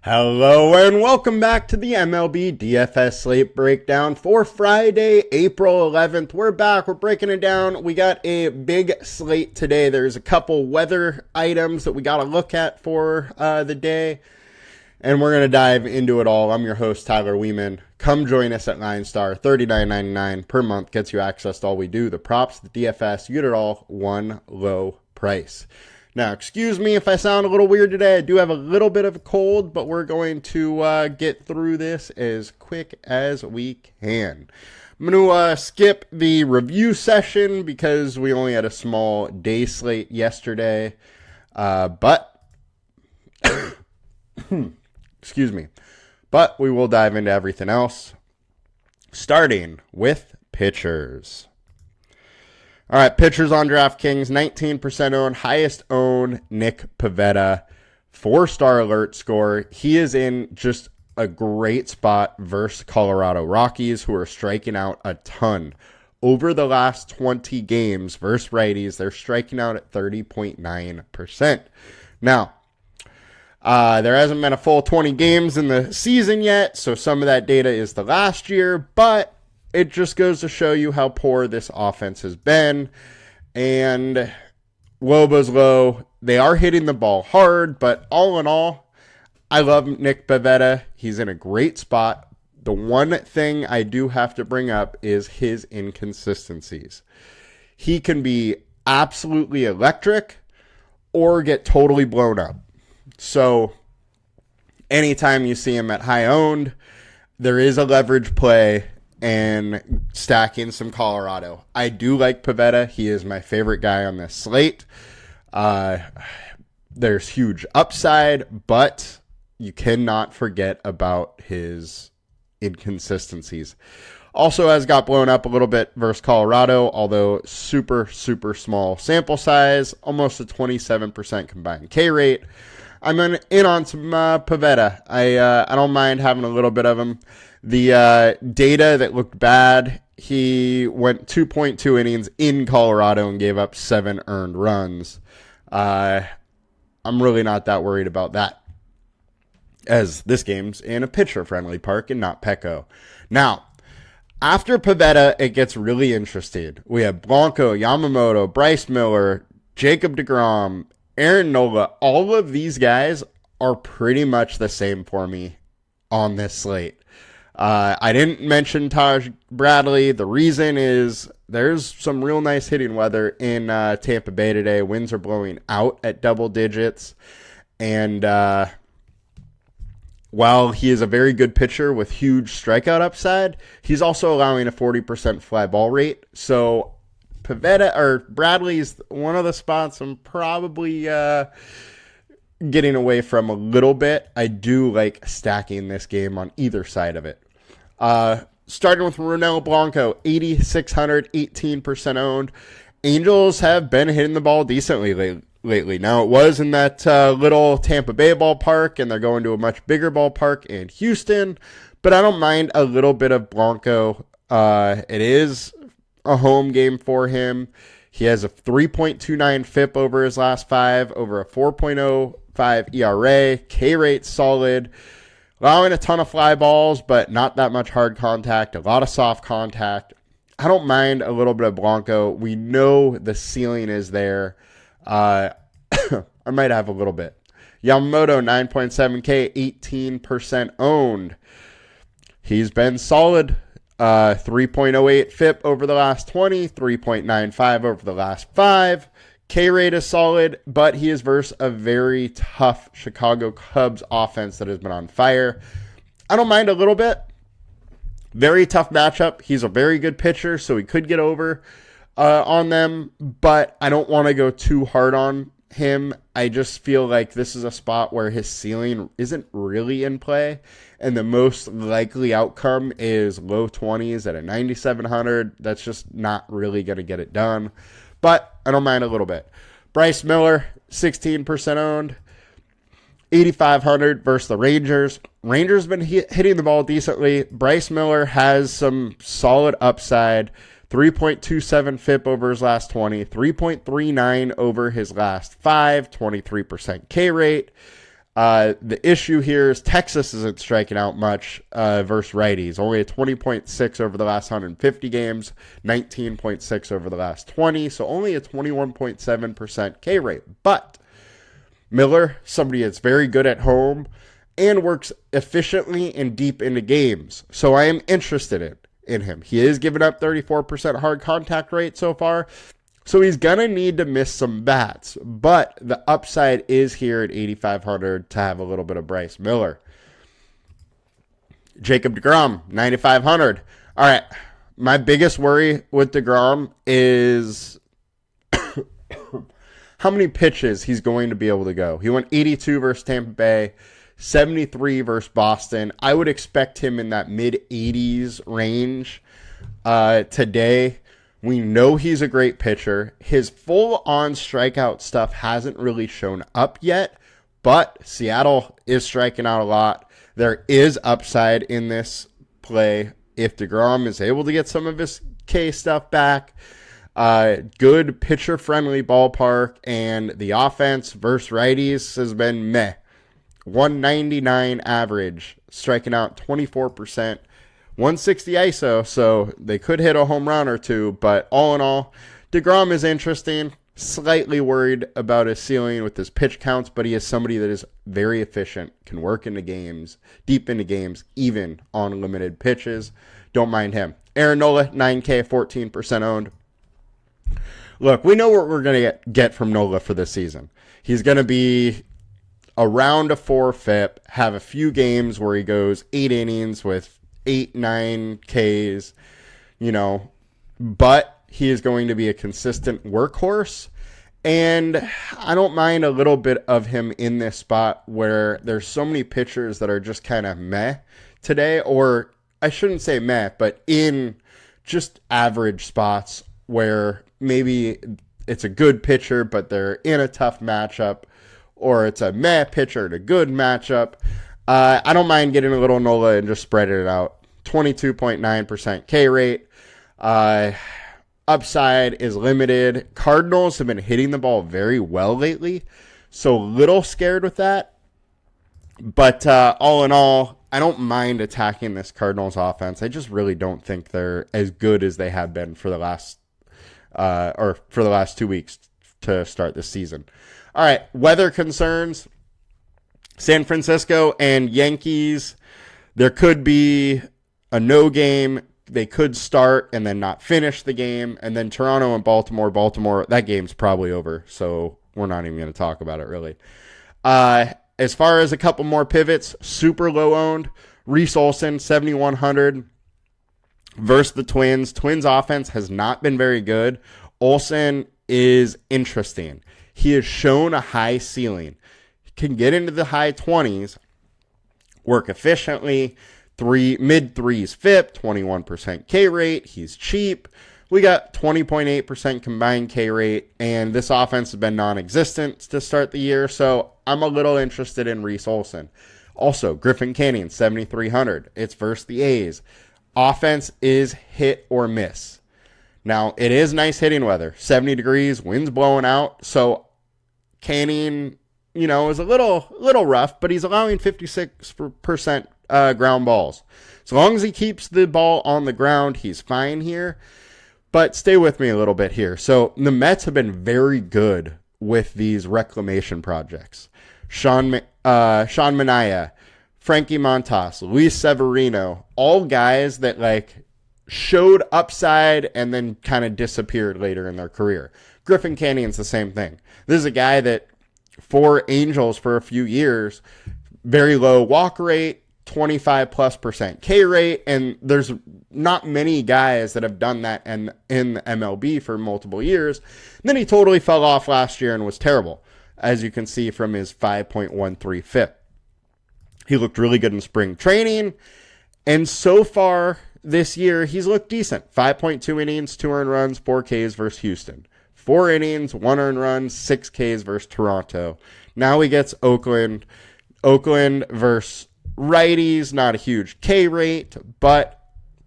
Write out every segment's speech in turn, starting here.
Hello and welcome back to the MLB DFS slate breakdown for Friday, April 11th. We're back. We're breaking it down. We got a big slate today. There's a couple weather items that we got to look at for the day, and we're going to dive into it all. I'm your host, Tyler Wiemann. Come join us at LineStar. $39.99 per month gets you access to all we do. The props, the DFS, you get it all, one low price. Now, excuse me if I sound a little weird today. I do have a little bit of a cold, but we're going to get through this as quick as we can. I'm going to skip the review session because we only had a small day slate yesterday. But, excuse me. But we will dive into everything else, starting with pitchers. All right, pitchers on DraftKings, 19% owned, highest owned, Nick Pivetta, 4-star alert score. He is in just a great spot versus Colorado Rockies, who are striking out a ton. Over the last 20 games versus righties, they're striking out at 30.9%. Now, there hasn't been a full 20 games in the season yet, so some of that data is the last year, but it just goes to show you how poor this offense has been. And Lobo's low. They are hitting the ball hard, but all in all, I love Nick Pivetta. He's in a great spot. The one thing I do have to bring up is his inconsistencies. He can be absolutely electric or get totally blown up. So anytime you see him at high owned, there is a leverage play and stacking some Colorado. I do like Pivetta. He is my favorite guy on this slate. There's huge upside, but you cannot forget about his inconsistencies. Also has got blown up a little bit versus Colorado, although super small sample size, almost a 27% combined K rate. I'm in on some Pivetta. I don't mind having a little bit of him. The data that looked bad, he went 2.2 innings in Colorado and gave up 7 earned runs. I'm really not that worried about that, as this game's in a pitcher-friendly park and not Petco. Now, after Pivetta, it gets really interesting. We have Blanco, Yamamoto, Bryce Miller, Jacob deGrom, Aaron Nola. All of these guys are pretty much the same for me on this slate. I didn't mention Taj Bradley. The reason is there's some real nice hitting weather in Tampa Bay today. Winds are blowing out at double digits. And while he is a very good pitcher with huge strikeout upside, he's also allowing a 40% fly ball rate. So Pivetta or Bradley's one of the spots I'm probably getting away from a little bit. I do like stacking this game on either side of it. Starting with Ronel Blanco, 8,600, 18% owned. Angels have been hitting the ball decently lately. Now, it was in that little Tampa Bay ballpark, and they're going to a much bigger ballpark in Houston, but I don't mind a little bit of Blanco. It is a home game for him. He has a 3.29 FIP over his last 5, over a 4.05 ERA, K rate solid, allowing a ton of fly balls, but not that much hard contact, a lot of soft contact. I don't mind a little bit of Blanco. We know the ceiling is there. I might have a little bit. Yamamoto, 9.7K, 18% owned. He's been solid. 3.08 FIP over the last 20, 3.95 over the last 5. K rate is solid, but he is versus a very tough Chicago Cubs offense that has been on fire. I don't mind a little bit. Very tough matchup. He's a very good pitcher, so he could get over on them, but I don't want to go too hard on him. I just feel like this is a spot where his ceiling isn't really in play, and the most likely outcome is low 20s at a 9,700. That's just not really going to get it done, but I don't mind a little bit. Bryce Miller, 16% owned, 8,500 versus the Rangers. Rangers been hitting the ball decently. Bryce Miller has some solid upside. 3.27 FIP over his last 20, 3.39 over his last 5, 23% K rate. The issue here is Texas isn't striking out much versus righties. Only a 20.6 over the last 150 games, 19.6 over the last 20, so only a 21.7% K rate. But Miller, somebody that's very good at home and works efficiently and deep into games. So I am interested in him. He is giving up 34% hard contact rate so far. So he's going to need to miss some bats. But the upside is here at 8,500 to have a little bit of Bryce Miller. Jacob deGrom, 9,500. All right. My biggest worry with deGrom is how many pitches he's going to be able to go. He went 82 versus Tampa Bay, 73 versus Boston. I would expect him in that mid-80s range today. We know he's a great pitcher. His full-on strikeout stuff hasn't really shown up yet, but Seattle is striking out a lot. There is upside in this play if deGrom is able to get some of his K stuff back. Good pitcher-friendly ballpark, and the offense versus righties has been meh. 199 average, striking out 24%. 160 ISO, so they could hit a home run or two, but all in all, deGrom is interesting. Slightly worried about his ceiling with his pitch counts, but he is somebody that is very efficient, can work into games, deep into games, even on limited pitches. Don't mind him. Aaron Nola, 9K, 14% owned. Look, we know what we're going to get from Nola for this season. He's going to be around a 4 FIP, have a few games where he goes 8 innings with 8-9 Ks, but he is going to be a consistent workhorse. And I don't mind a little bit of him in this spot where there's so many pitchers that are just kind of meh today, or I shouldn't say meh, but in just average spots where maybe it's a good pitcher, but they're in a tough matchup, or it's a meh pitcher in a good matchup. I don't mind getting a little Nola and just spreading it out. 22.9% K rate. Upside is limited. Cardinals have been hitting the ball very well lately, so a little scared with that. But all in all, I don't mind attacking this Cardinals offense. I just really don't think they're as good as they have been for the last 2 weeks to start this season. All right, weather concerns. San Francisco and Yankees, there could be a no game. They could start and then not finish the game. And then Toronto and Baltimore, that game's probably over. So we're not even going to talk about it really. As far as a couple more pivots, super low owned. Reese Olson, 7,100 versus the Twins. Twins offense has not been very good. Olson is interesting. He has shown a high ceiling. He can get into the high 20s, work efficiently, mid threes FIP, 21% K rate. He's cheap. We got 20.8% combined K rate, and this offense has been non-existent to start the year, so I'm a little interested in Reese Olson. Also, Griffin Canyon, 7,300. It's versus the A's. Offense is hit or miss. Now, it is nice hitting weather. 70 degrees, wind's blowing out, so Canyon, is a little rough, but he's allowing 56% ground balls. As long as he keeps the ball on the ground, he's fine here. But stay with me a little bit here. So the Mets have been very good with these reclamation projects. Sean Manaea, Frankie Montas, Luis Severino, all guys that showed upside and then kind of disappeared later in their career. Griffin Canyon's the same thing. This is a guy that for Angels for a few years, very low walk rate, 25+% K rate, and there's not many guys that have done that in the MLB for multiple years. And then he totally fell off last year and was terrible, as you can see from his 5.13 FIP. He looked really good in spring training, and so far this year, he's looked decent. 5.2 innings, 2 earned runs, 4 Ks versus Houston. 4 innings, 1 earned run, 6 Ks versus Toronto. Now he gets Oakland. Oakland versus righties, not a huge K rate, but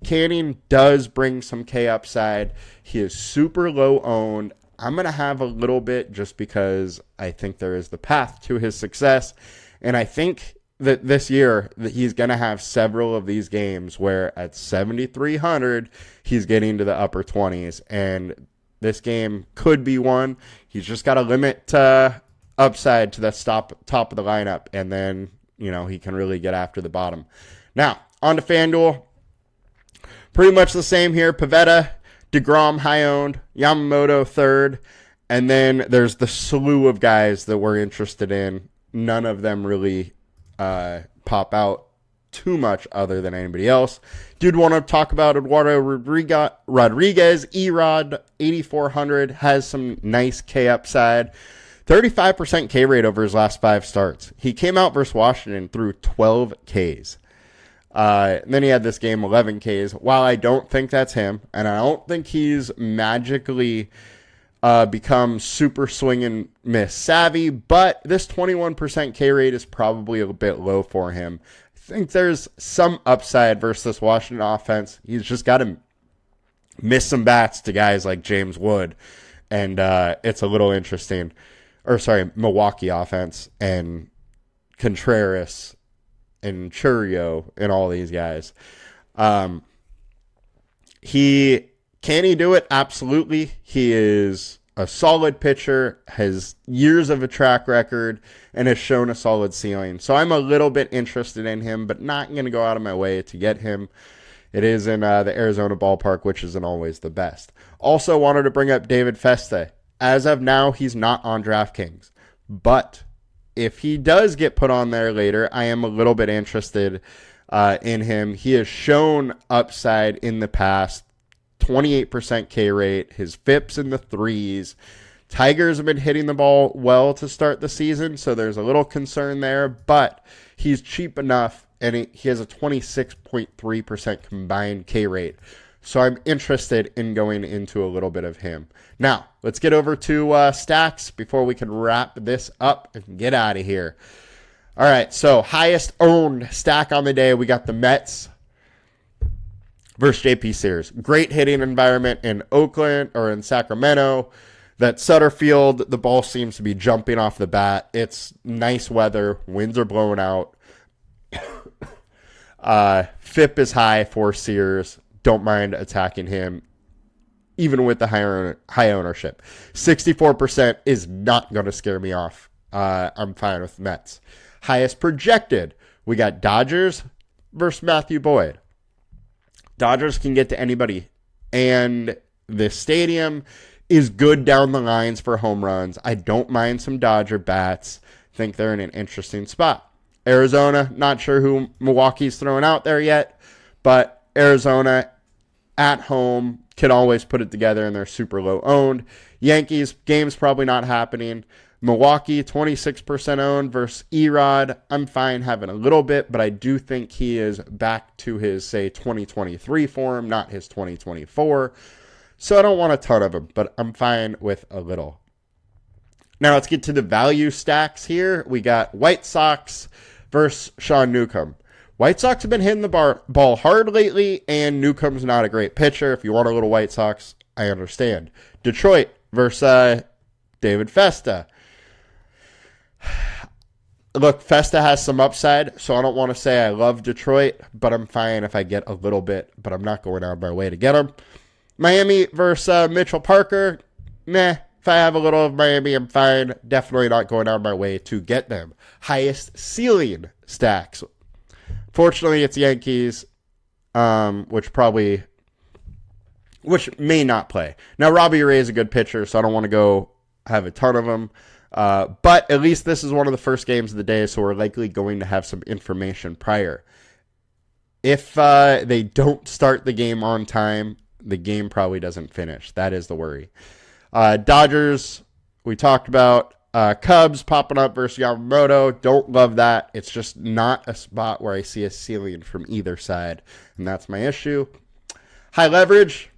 Canyon does bring some K upside. He is super low owned. I'm going to have a little bit just because I think there is the path to his success. And I think that this year that he's going to have several of these games where at 7,300, he's getting to the upper 20s. And this game could be one. He's just got to limit upside to the top of the lineup. And then, he can really get after the bottom. Now, on to FanDuel. Pretty much the same here. Pivetta, DeGrom high owned, Yamamoto third. And then there's the slew of guys that we're interested in. None of them really pop out too much other than anybody else. Dude, want to talk about Eduardo Rodriguez. Erod 8,400 has some nice K upside. 35% K rate over his last 5 starts. He came out versus Washington through 12 Ks. And then he had this game 11 Ks. While I don't think that's him, and I don't think he's magically become super swing and miss savvy, but this 21% K rate is probably a bit low for him. I think there's some upside versus this Washington offense. He's just got to miss some bats to guys like James Wood, and it's a little interesting. Milwaukee offense and Contreras and Churio and all these guys. Can he do it? Absolutely. He is a solid pitcher, has years of a track record, and has shown a solid ceiling. So I'm a little bit interested in him, but not going to go out of my way to get him. It is in the Arizona ballpark, which isn't always the best. Also wanted to bring up David Festa. As of now, he's not on DraftKings. But if he does get put on there later, I am a little bit interested in him. He has shown upside in the past. 28% K rate. His FIP's in the 3s. Tigers have been hitting the ball well to start the season, so there's a little concern there. But he's cheap enough, and he has a 26.3% combined K rate. So I'm interested in going into a little bit of him. Now, let's get over to stacks before we can wrap this up and get out of here. All right, so highest owned stack on the day, we got the Mets versus JP Sears. Great hitting environment in Oakland or in Sacramento. That Sutter Field, the ball seems to be jumping off the bat. It's nice weather. Winds are blowing out. FIP is high for Sears. Don't mind attacking him, even with the high ownership. 64% is not going to scare me off. I'm fine with Mets. Highest projected, we got Dodgers versus Matthew Boyd. Dodgers can get to anybody, and this stadium is good down the lines for home runs. I don't mind some Dodger bats. Think they're in an interesting spot. Arizona, not sure who Milwaukee's throwing out there yet, but Arizona at home can always put it together, and they're super low owned. Yankees, game's probably not happening. Milwaukee, 26% owned versus Erod. I'm fine having a little bit, but I do think he is back to his, say, 2023 form, not his 2024. So I don't want a ton of him, but I'm fine with a little. Now let's get to the value stacks here. We got White Sox versus Sean Newcomb. White Sox have been hitting the ball hard lately, and Newcomb's not a great pitcher. If you want a little White Sox, I understand. Detroit versus David Festa. Look, Festa has some upside, so I don't want to say I love Detroit, but I'm fine if I get a little bit, but I'm not going out of my way to get him. Miami versus Mitchell Parker. Meh. If I have a little of Miami, I'm fine. Definitely not going out of my way to get them. Highest ceiling stacks. Fortunately, it's Yankees, which may not play. Now, Robbie Ray is a good pitcher, so I don't want to go have a ton of them. But at least this is one of the first games of the day, so we're likely going to have some information prior. If they don't start the game on time, the game probably doesn't finish. That is the worry. Dodgers, we talked about. Cubs popping up versus Yamamoto. Don't love that. It's just not a spot where I see a ceiling from either side, and that's my issue. High leverage,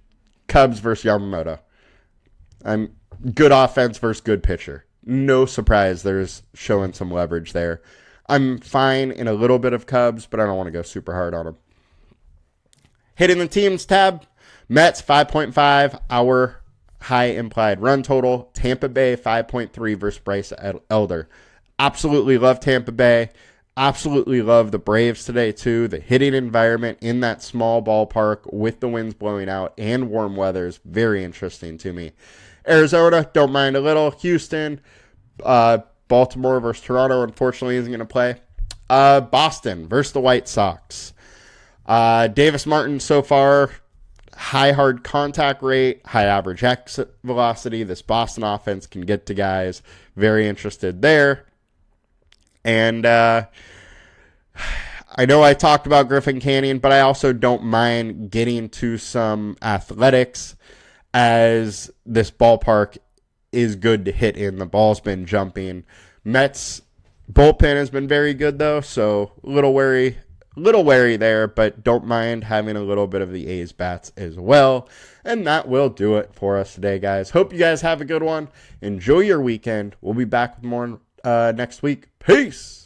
Cubs versus Yamamoto. I'm good offense versus good pitcher. No surprise there's showing some leverage there. I'm fine in a little bit of Cubs, but I don't want to go super hard on them. Hitting the teams tab, Mets 5.5, our high implied run total. Tampa Bay 5.3 versus Bryce Elder. Absolutely love Tampa Bay. Absolutely love the Braves today, too. The hitting environment in that small ballpark with the winds blowing out and warm weather is very interesting to me. Arizona, don't mind a little. Houston, Baltimore versus Toronto, unfortunately, isn't going to play. Boston versus the White Sox. Davis Martin so far, high hard contact rate, high average exit velocity. This Boston offense can get to guys. Very interested there. And I know I talked about Griffin Canyon, but I also don't mind getting to some athletics as this ballpark is good to hit in. The ball's been jumping. Mets bullpen has been very good, though, so a little wary there, but don't mind having a little bit of the A's bats as well. And that will do it for us today, guys. Hope you guys have a good one. Enjoy your weekend. We'll be back with more next week. Peace!